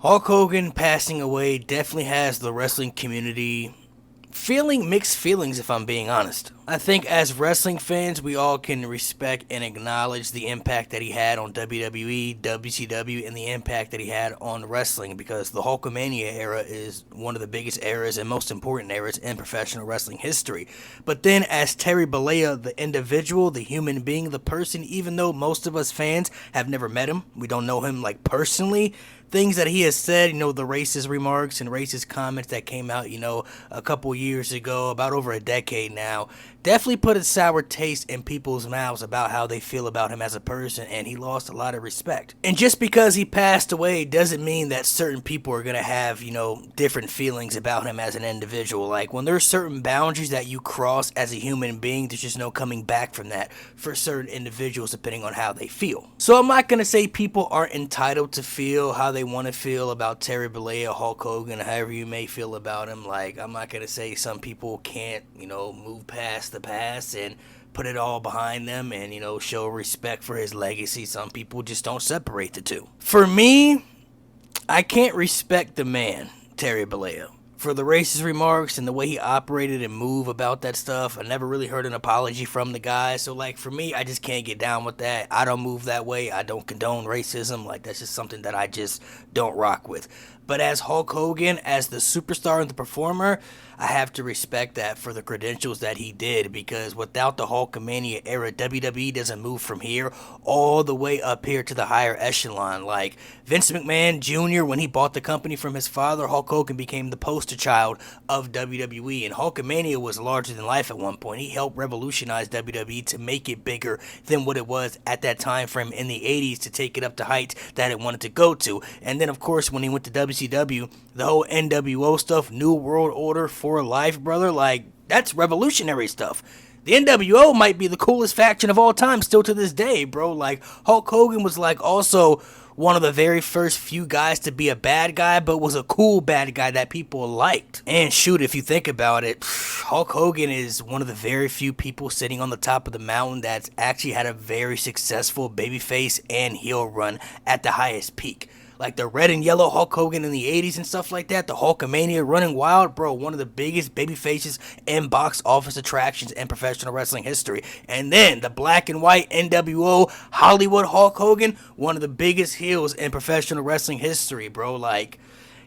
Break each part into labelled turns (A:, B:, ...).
A: Hulk Hogan passing away definitely has the wrestling community feeling mixed feelings, if I'm being honest. I think as wrestling fans, we all can respect and acknowledge the impact that he had on WWE, WCW, and the impact that he had on wrestling, because the Hulkamania era is one of the biggest eras and most important eras in professional wrestling history. But then as Terry Bollea, the individual, the human being, the person, even though most of us fans have never met him, we don't know him like personally, things that he has said, the racist remarks and racist comments that came out, a couple years ago, about over a decade now, definitely put a sour taste in people's mouths about how they feel about him as a person, and he lost a lot of respect. And just because he passed away doesn't mean that certain people are going to have, different feelings about him as an individual. Like, when there's certain boundaries that you cross as a human being, there's just no coming back from that for certain individuals depending on how they feel. So I'm not going to say people aren't entitled to feel how they want to feel about Terry Bollea, Hulk Hogan, however you may feel about him. Like, I'm not going to say some people can't, move past the past and put it all behind them and, show respect for his legacy. Some people just don't separate the two. For me, I can't respect the man, Terry Bollea, for the racist remarks and the way he operated and moved about that stuff. I never really heard an apology from the guy. So, like, for me, I just can't get down with that. I don't move that way. I don't condone racism. Like, that's just something that I just don't rock with. But as Hulk Hogan, as the superstar and the performer, I have to respect that for the credentials that he did, because without the Hulkamania era, WWE doesn't move from here all the way up here to the higher echelon. Like Vince McMahon Jr., when he bought the company from his father, Hulk Hogan became the poster child of WWE, and Hulkamania was larger than life at one point. He helped revolutionize WWE to make it bigger than what it was at that time frame in the 80s, to take it up to heights that it wanted to go to. And then, of course, when he went to WCW, the whole NWO stuff, New World Order for life, brother, like, that's revolutionary stuff. The NWO might be the coolest faction of all time still to this day, bro. Like, Hulk Hogan was, like, also one of the very first few guys to be a bad guy, but was a cool bad guy that people liked. And shoot, if you think about it, Hulk Hogan is one of the very few people sitting on the top of the mountain that's actually had a very successful babyface and heel run at the highest peak. Like the red and yellow Hulk Hogan in the 80s and stuff like that, the Hulkamania running wild, bro, one of the biggest baby faces and box office attractions in professional wrestling history. And then the black and white NWO Hollywood Hulk Hogan, one of the biggest heels in professional wrestling history, bro. Like,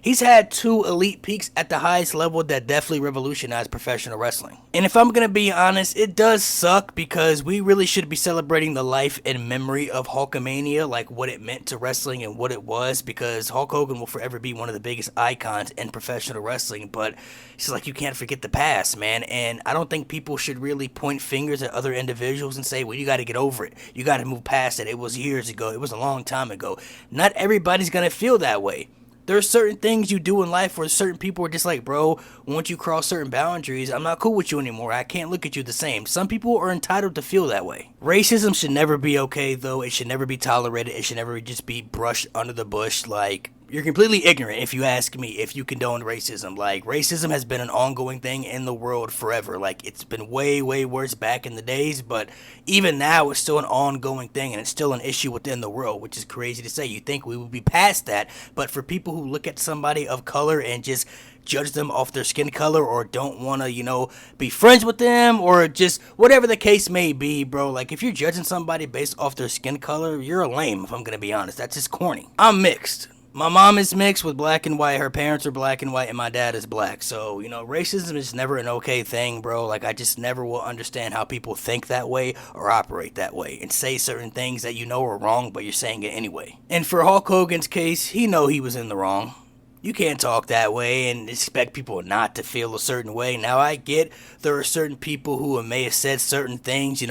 A: he's had two elite peaks at the highest level that definitely revolutionized professional wrestling. And if I'm going to be honest, it does suck, because we really should be celebrating the life and memory of Hulkamania, like what it meant to wrestling and what it was, because Hulk Hogan will forever be one of the biggest icons in professional wrestling. But it's like, you can't forget the past, man. And I don't think people should really point fingers at other individuals and say, well, you got to get over it. You got to move past it. It was years ago. It was a long time ago. Not everybody's going to feel that way. There are certain things you do in life where certain people are just like, bro, once you cross certain boundaries, I'm not cool with you anymore. I can't look at you the same. Some people are entitled to feel that way. Racism should never be okay, though. It should never be tolerated. It should never just be brushed under the bush. Like, you're completely ignorant, if you ask me, if you condone racism. Like, racism has been an ongoing thing in the world forever. Like, it's been way, way worse back in the days, but even now it's still an ongoing thing, and it's still an issue within the world, which is crazy to say. You'd think we would be past that, but for people who look at somebody of color and just judge them off their skin color, or don't want to, be friends with them, or just whatever the case may be, bro. Like, if you're judging somebody based off their skin color, you're a lame, if I'm going to be honest. That's just corny. I'm mixed. My mom is mixed with black and white. Her parents are black and white, and my dad is black. So, racism is never an okay thing, bro. Like, I just never will understand how people think that way or operate that way and say certain things that are wrong, but you're saying it anyway. And for Hulk Hogan's case, he was in the wrong. You can't talk that way and expect people not to feel a certain way. Now, I get there are certain people who may have said certain things,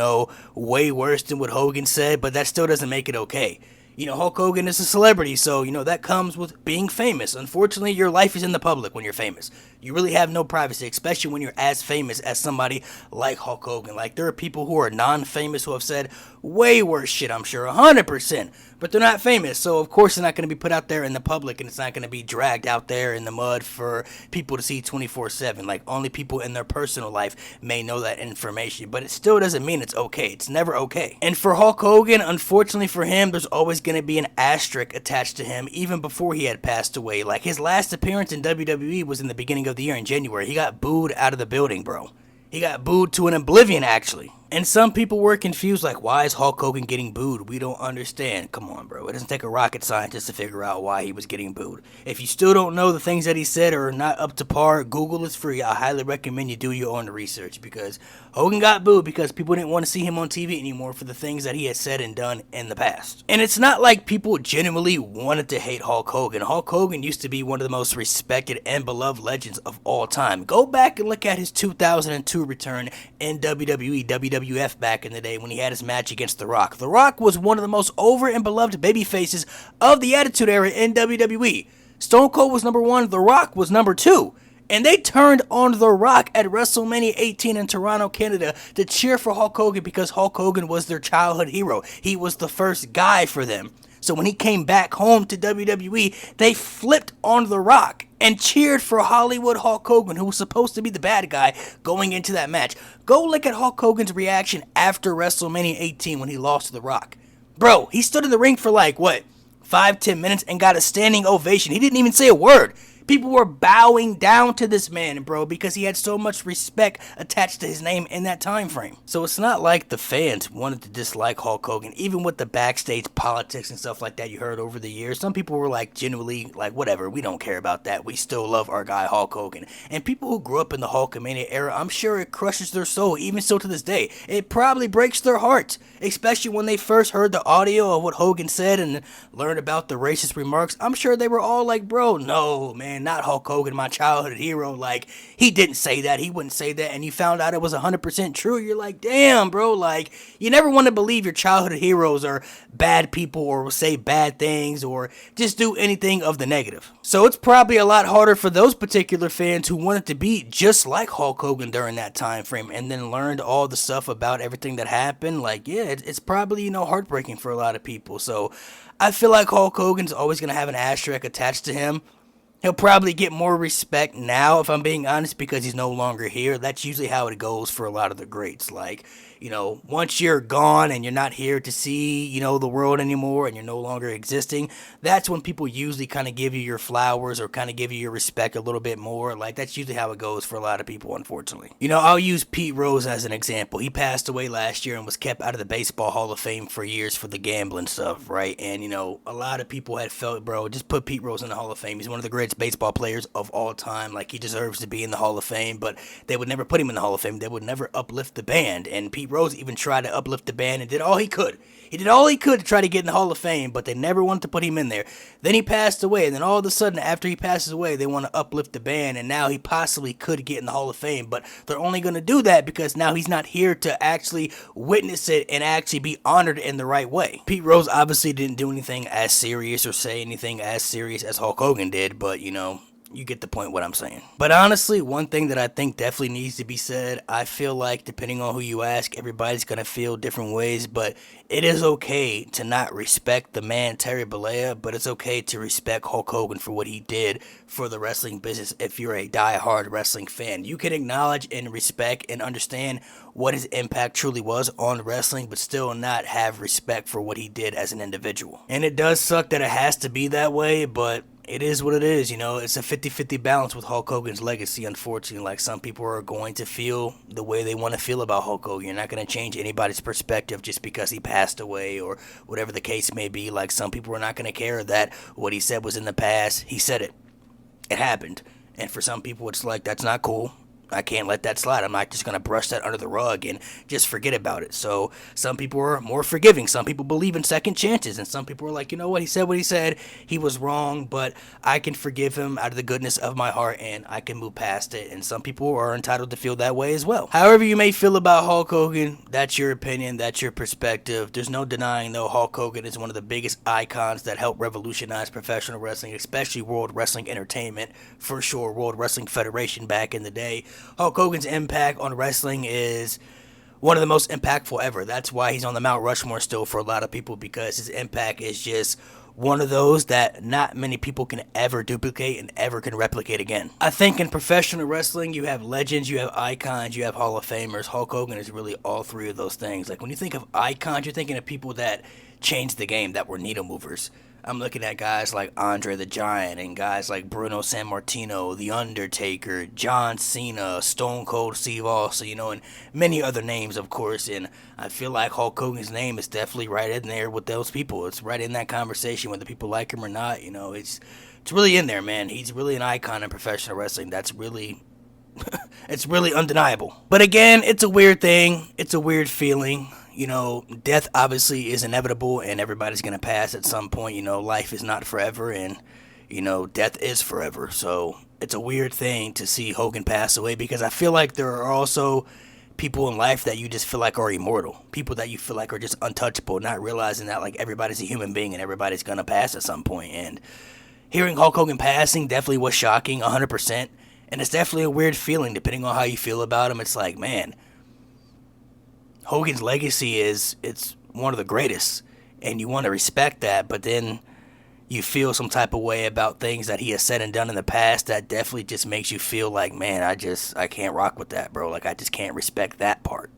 A: way worse than what Hogan said, but that still doesn't make it okay. Hulk Hogan is a celebrity, so, that comes with being famous. Unfortunately, your life is in the public when you're famous. You really have no privacy, especially when you're as famous as somebody like Hulk Hogan. Like, there are people who are non-famous who have said way worse shit, I'm sure, 100%. but they're not famous, so of course it's not going to be put out there in the public, and it's not going to be dragged out there in the mud for people to see 24/7. Like, only people in their personal life may know that information, but it still doesn't mean it's okay. It's never okay. And for Hulk Hogan, unfortunately for him, there's always going to be an asterisk attached to him even before he had passed away. Like, his last appearance in WWE was in the beginning of the year in January. He got booed out of the building, bro. He got booed to an oblivion, actually. And some people were confused, like, why is Hulk Hogan getting booed? We don't understand. Come on, bro. It doesn't take a rocket scientist to figure out why he was getting booed. If you still don't know the things that he said or are not up to par, Google is free. I highly recommend you do your own research, because Hogan got booed because people didn't want to see him on TV anymore for the things that he had said and done in the past. And it's not like people genuinely wanted to hate Hulk Hogan. Hulk Hogan used to be one of the most respected and beloved legends of all time. Go back and look at his 2002 return in WWE, WWF back in the day when he had his match against The Rock. The Rock was one of the most over and beloved baby faces of the Attitude Era in WWE. Stone Cold was number 1, The Rock was number 2. And they turned on The Rock at WrestleMania 18 in Toronto, Canada to cheer for Hulk Hogan because Hulk Hogan was their childhood hero. He was the first guy for them. So when he came back home to WWE, they flipped on The Rock and cheered for Hollywood Hulk Hogan, who was supposed to be the bad guy going into that match. Go look at Hulk Hogan's reaction after WrestleMania 18 when he lost to The Rock. Bro, he stood in the ring for 5-10 minutes and got a standing ovation. He didn't even say a word. People were bowing down to this man, bro, because he had so much respect attached to his name in that time frame. So it's not like the fans wanted to dislike Hulk Hogan, even with the backstage politics and stuff like that you heard over the years. Some people were genuinely whatever, we don't care about that. We still love our guy Hulk Hogan. And people who grew up in the Hulkamania era, I'm sure it crushes their soul, even still to this day. It probably breaks their hearts, especially when they first heard the audio of what Hogan said and learned about the racist remarks. I'm sure they were all like, bro, no, man, not Hulk Hogan, my childhood hero. He didn't say that. He wouldn't say that. And you found out it was 100% true. You're like, damn, bro. You never want to believe your childhood heroes are bad people or will say bad things or just do anything of the negative. So it's probably a lot harder for those particular fans who wanted to be just like Hulk Hogan during that time frame and then learned all the stuff about everything that happened. It's probably, heartbreaking for a lot of people. So I feel like Hulk Hogan's always going to have an asterisk attached to him. He'll probably get more respect now, if I'm being honest, because he's no longer here. That's usually how it goes for a lot of the greats. Once you're gone and you're not here to see, the world anymore and you're no longer existing, that's when people usually kind of give you your flowers or kind of give you your respect a little bit more. That's usually how it goes for a lot of people, unfortunately. I'll use Pete Rose as an example. He passed away last year and was kept out of the Baseball Hall of Fame for years for the gambling stuff, right? And, a lot of people had felt, bro, just put Pete Rose in the Hall of Fame. He's one of the greatest baseball players of all time. He deserves to be in the Hall of Fame, but they would never put him in the Hall of Fame. They would never uplift the band. And Pete Rose even tried to uplift the band and did all he could. He did all he could to try to get in the Hall of Fame, but they never wanted to put him in there. Then he passed away, and then all of a sudden, after he passes away, they want to uplift the band, and now he possibly could get in the Hall of Fame, but they're only going to do that because now he's not here to actually witness it and actually be honored in the right way. Pete Rose obviously didn't do anything as serious or say anything as serious as Hulk Hogan did, but, you get the point what I'm saying. But honestly, one thing that I think definitely needs to be said, I feel like depending on who you ask, everybody's going to feel different ways, but it is okay to not respect the man Terry Bollea, but it's okay to respect Hulk Hogan for what he did for the wrestling business if you're a die-hard wrestling fan. You can acknowledge and respect and understand what his impact truly was on wrestling, but still not have respect for what he did as an individual. And it does suck that it has to be that way, but it is what it is, it's a 50-50 balance with Hulk Hogan's legacy, unfortunately. Some people are going to feel the way they want to feel about Hulk Hogan. You're not going to change anybody's perspective just because he passed away or whatever the case may be. Some people are not going to care that what he said was in the past. He said it. It happened. And for some people, it's that's not cool. I can't let that slide. I'm not just going to brush that under the rug and just forget about it. So some people are more forgiving. Some people believe in second chances. And some people are like, you know what? He said what he said. He was wrong, but I can forgive him out of the goodness of my heart and I can move past it. And some people are entitled to feel that way as well. However you may feel about Hulk Hogan, that's your opinion. That's your perspective. There's no denying, though, Hulk Hogan is one of the biggest icons that helped revolutionize professional wrestling, especially World Wrestling Entertainment, for sure, World Wrestling Federation back in the day. Hulk Hogan's impact on wrestling is one of the most impactful ever. That's why he's on the Mount Rushmore still for a lot of people, because his impact is just one of those that not many people can ever duplicate and ever can replicate again. I think in professional wrestling, you have legends, you have icons, you have Hall of Famers. Hulk Hogan is really all three of those things. Like when you think of icons, you're thinking of people that changed the game, that were needle movers. I'm looking at guys like Andre the Giant and guys like Bruno Sammartino, The Undertaker, John Cena, Stone Cold Steve Austin, and many other names, of course. And I feel like Hulk Hogan's name is definitely right in there with those people. It's right in that conversation, whether people like him or not. It's really in there, man. He's really an icon in professional wrestling. That's really it's really undeniable. But again, it's a weird thing. It's a weird feeling. Death obviously is inevitable and everybody's going to pass at some point. Life is not forever and, death is forever. So it's a weird thing to see Hogan pass away, because I feel like there are also people in life that you just feel like are immortal. People that you feel like are just untouchable, not realizing that like everybody's a human being and everybody's going to pass at some point. And hearing Hulk Hogan passing definitely was shocking, 100%. And it's definitely a weird feeling depending on how you feel about him. It's like, man, Hogan's legacy it's one of the greatest, and you want to respect that, but then you feel some type of way about things that he has said and done in the past that definitely just makes you feel like, man, I can't rock with that, bro. Like, I just can't respect that part.